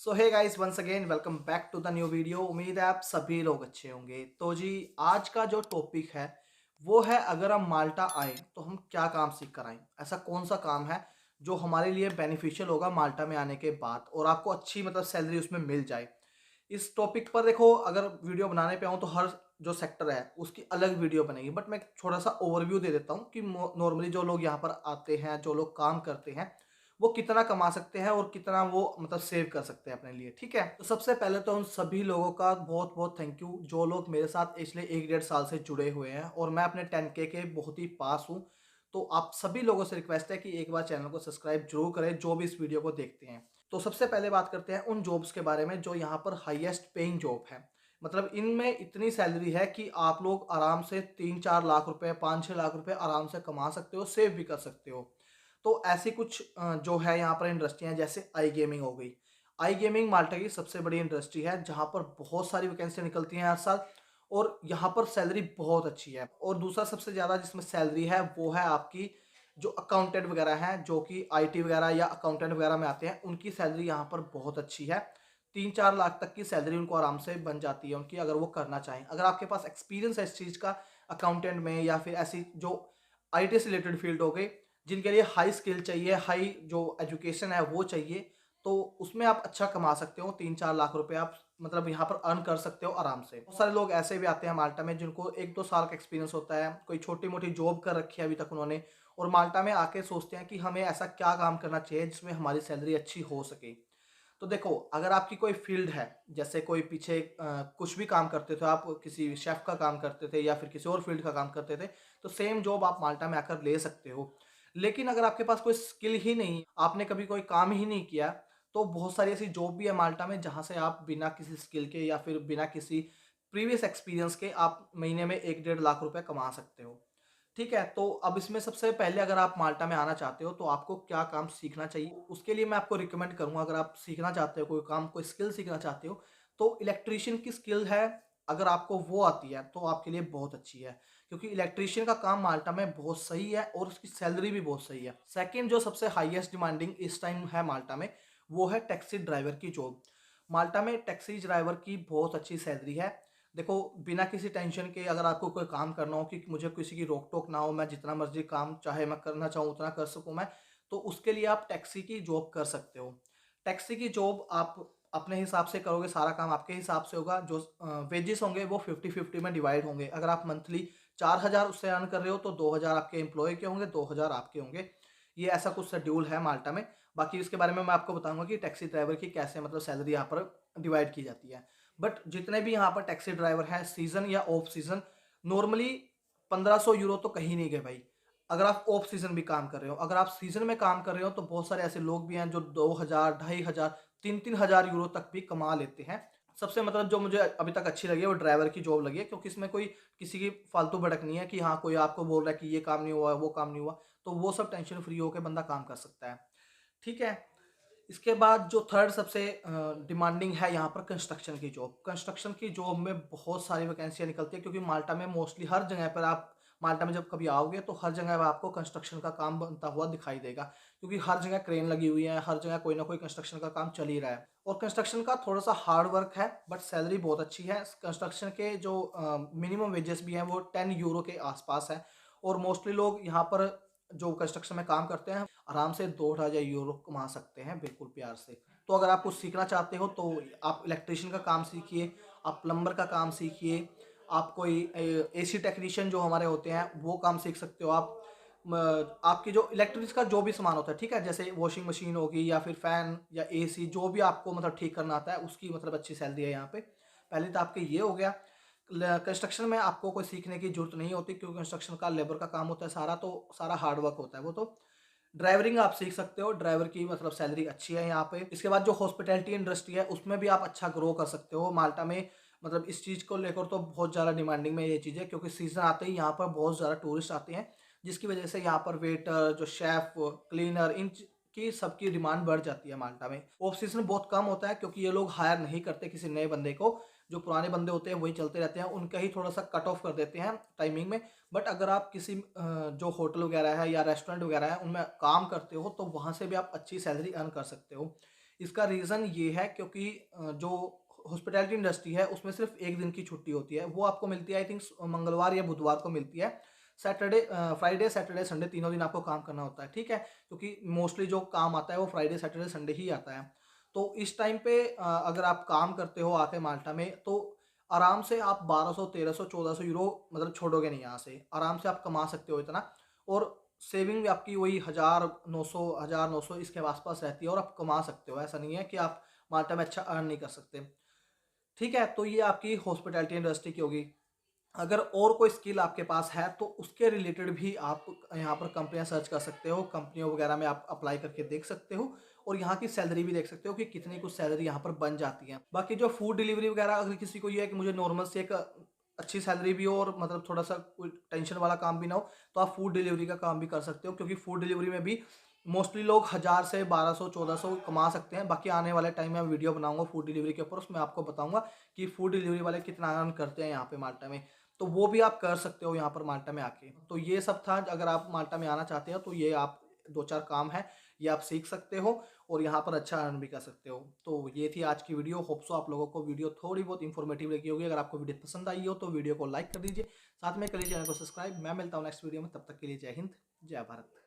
So hey guys, once again welcome back to the new video. उम्मीद है आप सभी लोग अच्छे होंगे। तो जी, आज का जो टॉपिक है वो है, अगर हम माल्टा आए तो हम क्या काम सीख कर आए। ऐसा कौन सा काम है जो हमारे लिए बेनिफिशियल होगा माल्टा में आने के बाद और आपको अच्छी सैलरी उसमें मिल जाए। इस टॉपिक पर देखो, अगर वीडियो बनाने पे आऊँ तो हर जो सेक्टर है उसकी अलग वीडियो बनेगी, बट मैं थोड़ा सा ओवरव्यू दे देता हूँ कि नॉर्मली जो लोग यहाँ पर आते हैं, जो लोग काम करते हैं, वो कितना कमा सकते हैं और कितना वो सेव कर सकते हैं अपने लिए। ठीक है, तो सबसे पहले तो उन सभी लोगों का बहुत बहुत थैंक यू जो लोग मेरे साथ पिछले 1 डेढ़ साल से जुड़े हुए हैं और मैं अपने 10K के बहुत ही पास हूँ। तो आप सभी लोगों से रिक्वेस्ट है कि एक बार चैनल को सब्सक्राइब जरूर करें जो भी इस वीडियो को देखते हैं। तो सबसे पहले बात करते हैं उन जॉब्स के बारे में जो यहाँ पर हाईएस्ट पेइंग जॉब है। इनमें इतनी सैलरी है कि आप लोग आराम से 3-4 लाख रुपए, 5-6 लाख रुपए आराम से कमा सकते हो, सेव भी कर सकते हो। तो ऐसी कुछ जो है यहाँ पर इंडस्ट्रियाँ, जैसे आई गेमिंग हो गई। आई गेमिंग माल्टा की सबसे बड़ी इंडस्ट्री है जहाँ पर बहुत सारी वैकेंसियाँ निकलती हैं हर साल और यहाँ पर सैलरी बहुत अच्छी है। और दूसरा सबसे ज़्यादा जिसमें सैलरी है वो है आपकी जो अकाउंटेंट वगैरह हैं, जो कि आईटी वगैरह या अकाउंटेंट वगैरह में आते हैं, उनकी सैलरी यहाँ पर बहुत अच्छी है। 3-4 लाख तक की सैलरी उनको आराम से बन जाती है उनकी, अगर वो करना चाहें। अगर आपके पास एक्सपीरियंस है इस चीज़ का, अकाउंटेंट में या फिर ऐसी जो आईटी से रिलेटेड फील्ड हो गई जिनके लिए हाई स्किल चाहिए, हाई जो एजुकेशन है वो चाहिए, तो उसमें आप अच्छा कमा सकते हो। 3-4 लाख रुपए आप यहाँ पर अर्न कर सकते हो आराम से। बहुत सारे लोग ऐसे भी आते हैं माल्टा में जिनको 1-2 साल का एक्सपीरियंस होता है, कोई छोटी मोटी जॉब कर रखी है अभी तक उन्होंने, और माल्टा में आके सोचते हैं कि हमें ऐसा क्या काम करना चाहिए जिसमें हमारी सैलरी अच्छी हो सके। तो देखो, अगर आपकी कोई फील्ड है, जैसे कोई पीछे कुछ भी काम करते थे, आप किसी शेफ का काम करते थे या फिर किसी और फील्ड का काम करते थे, तो सेम जॉब आप माल्टा में आकर ले सकते हो। लेकिन अगर आपके पास कोई स्किल ही नहीं, आपने कभी कोई काम ही नहीं किया, तो बहुत सारी ऐसी जॉब भी है माल्टा में जहाँ से आप बिना किसी स्किल के या फिर बिना किसी प्रीवियस एक्सपीरियंस के आप महीने में 1-1.5 लाख रुपए कमा सकते हो। ठीक है, तो अब इसमें सबसे पहले अगर आप माल्टा में आना चाहते हो तो आपको क्या काम सीखना चाहिए, उसके लिए मैं आपको रिकमेंड करूँगा। अगर आप सीखना चाहते हो कोई काम, कोई स्किल सीखना चाहते हो, तो इलेक्ट्रीशियन की स्किल है, अगर आपको वो आती है तो आपके लिए बहुत अच्छी है, क्योंकि इलेक्ट्रीशियन का काम माल्टा में बहुत सही है और उसकी सैलरी भी बहुत सही है। सेकंड जो सबसे हाईएस्ट डिमांडिंग इस टाइम है माल्टा में, वो है टैक्सी ड्राइवर की जॉब। माल्टा में टैक्सी ड्राइवर की बहुत अच्छी सैलरी है। देखो, बिना किसी टेंशन के अगर आपको कोई काम करना हो कि मुझे किसी की रोक-टोक ना हो, मैं जितना मर्ज़ी काम चाहे मैं करना चाहूँ उतना कर सकूँ मैं, तो उसके लिए आप टैक्सी की जॉब कर सकते हो। टैक्सी की जॉब आप अपने हिसाब से करोगे, सारा काम आपके हिसाब से होगा। जो वेजेस होंगे वो 50-50 में डिवाइड होंगे। अगर आप मंथली 4,000 उससे अर्न कर रहे हो तो 2,000 आपके एम्प्लॉयी के होंगे, 2,000 आपके होंगे। ये ऐसा कुछ शेड्यूल है माल्टा में। बाकी इसके बारे में मैं आपको बताऊँगा कि टैक्सी ड्राइवर की कैसे सैलरी यहाँ पर डिवाइड की जाती है। बट जितने भी यहाँ पर टैक्सी ड्राइवर हैं, सीज़न या ऑफ सीज़न, नॉर्मली 1500 यूरो तो कहीं नहीं गए भाई। अगर आप ऑफ सीज़न भी काम कर रहे हो, अगर आप सीज़न में काम कर रहे हो तो बहुत सारे ऐसे लोग भी हैं जो 2000, 2500, 3-3 हज़ार यूरो तक भी कमा लेते हैं। सबसे जो मुझे अभी तक अच्छी लगी है वो ड्राइवर की जॉब लगी है, क्योंकि इसमें कोई किसी की फालतू भड़क नहीं है कि हाँ, कोई आपको बोल रहा है कि ये काम नहीं हुआ, वो काम नहीं हुआ, तो वो सब टेंशन फ्री होके बंदा काम कर सकता है। ठीक है? इसके बाद जो थर्ड सबसे डिमांडिंग है यहाँ पर, कंस्ट्रक्शन की जॉब। कंस्ट्रक्शन की जॉब में बहुत सारी वैकेंसियाँ निकलती है, क्योंकि माल्टा में मोस्टली हर जगह पर आप माल्टा में जब कभी आओगे तो हर जगह पर आपको कंस्ट्रक्शन का काम बनता हुआ दिखाई देगा, क्योंकि हर जगह क्रेन लगी हुई है, हर जगह कोई ना कोई कंस्ट्रक्शन का काम चल ही रहा है। और कंस्ट्रक्शन का थोड़ा सा हार्ड वर्क है, बट सैलरी बहुत अच्छी है। कंस्ट्रक्शन के जो मिनिमम वेजेस भी हैं वो 10 यूरो के आसपास है, और मोस्टली लोग यहाँ पर जो कंस्ट्रक्शन में काम करते हैं आराम से 2-2,500 यूरो कमा सकते हैं बिल्कुल प्यार से। तो अगर आप कुछ सीखना चाहते हो तो आप इलेक्ट्रीशियन का काम सीखिए, आप प्लम्बर का काम सीखिए, आप कोई एसी टेक्नीशियन जो हमारे होते हैं वो काम सीख सकते हो आप। आपकी जो इलेक्ट्रिक्स का जो भी सामान होता है, ठीक है, जैसे वॉशिंग मशीन होगी या फिर फैन या एसी, जो भी आपको ठीक करना आता है, उसकी अच्छी सैलरी है यहाँ पे। पहले तो आपके ये हो गया। कंस्ट्रक्शन में आपको कोई सीखने की जरूरत नहीं होती, क्योंकि कंस्ट्रक्शन का लेबर का काम होता है सारा, तो सारा हार्ड वर्क होता है वो तो। ड्राइवरिंग आप सीख सकते हो, ड्राइवर की सैलरी अच्छी है यहाँ पे। इसके बाद जो हॉस्पिटैलिटी इंडस्ट्री है उसमें भी आप अच्छा ग्रो कर सकते हो माल्टा में। इस चीज़ को लेकर तो बहुत ज़्यादा डिमांडिंग में ये चीज़ है, क्योंकि सीज़न आते ही यहाँ पर बहुत ज़्यादा टूरिस्ट आते हैं, जिसकी वजह से यहाँ पर वेटर, जो शेफ़, क्लीनर, की सबकी डिमांड बढ़ जाती है माल्टा में। ऑफ सीज़न बहुत कम होता है, क्योंकि ये लोग हायर नहीं करते किसी नए बंदे को। जो पुराने बंदे होते हैं वही चलते रहते हैं, उनका ही थोड़ा सा कट ऑफ कर देते हैं टाइमिंग में। बट अगर आप किसी जो होटल वगैरह है या रेस्टोरेंट वगैरह है उनमें काम करते हो तो वहाँ से भी आप अच्छी सैलरी अर्न कर सकते हो। इसका रीज़न ये है क्योंकि जो हॉस्पिटैलिटी इंडस्ट्री है उसमें सिर्फ एक दिन की छुट्टी होती है, वो आपको मिलती है आई थिंक मंगलवार या बुधवार को मिलती है। फ्राइडे सैटरडे संडे तीनों दिन आपको काम करना होता है, ठीक है, क्योंकि मोस्टली जो काम आता है वो फ्राइडे सैटरडे संडे ही आता है। तो इस टाइम पे अगर आप काम करते हो आके माल्टा में तो आराम से आप 1200 1300 1400 यूरो मतलब छोड़ोगे नहीं, यहाँ से आराम से आप कमा सकते हो इतना। और सेविंग भी आपकी वही 1000 900 इसके आसपास रहती है और आप कमा सकते हो, ऐसा नहीं है कि आप माल्टा में अच्छा अर्न नहीं कर सकते। ठीक है, तो ये आपकी हॉस्पिटैलिटी इंडस्ट्री की होगी। अगर और कोई स्किल आपके पास है तो उसके रिलेटेड भी आप यहाँ पर कंपनियां सर्च कर सकते हो, कंपनियों वगैरह में आप अप्लाई करके देख सकते हो और यहाँ की सैलरी भी देख सकते हो कि कितनी कुछ सैलरी यहाँ पर बन जाती है। बाकी जो फूड डिलीवरी वगैरह अगर किसी को ये है कि मुझे नॉर्मल से एक अच्छी सैलरी भी हो और मतलब थोड़ा सा कोई टेंशन वाला काम भी ना हो, तो आप फूड डिलीवरी का काम भी कर सकते हो, क्योंकि फूड डिलीवरी में भी मोस्टली लोग 1000 से 1200 1400 कमा सकते हैं। बाकी आने वाले टाइम में मैं वीडियो बनाऊंगा फूड डिलीवरी के ऊपर, उसमें आपको बताऊंगा कि फूड डिलीवरी वाले कितना अर्न करते हैं यहाँ पे माल्टा में। तो वो भी आप कर सकते हो यहाँ पर माल्टा में आके। तो ये सब था, अगर आप माल्टा में आना चाहते हो तो ये आप 2-4 काम है, ये आप सीख सकते हो और यहाँ पर अच्छा अर्न भी कर सकते हो। तो ये थी आज की वीडियो, होप सो आप लोगों को वीडियो थोड़ी बहुत इंफॉर्मेटिव लगी होगी। अगर आपको वीडियो पसंद आई हो तो वीडियो को लाइक कर दीजिए, साथ में कर लीजिए चैनल को सब्सक्राइब। मैं मिलता हूँ नेक्स्ट वीडियो में, तब तक के लिए जय हिंद, जय भारत।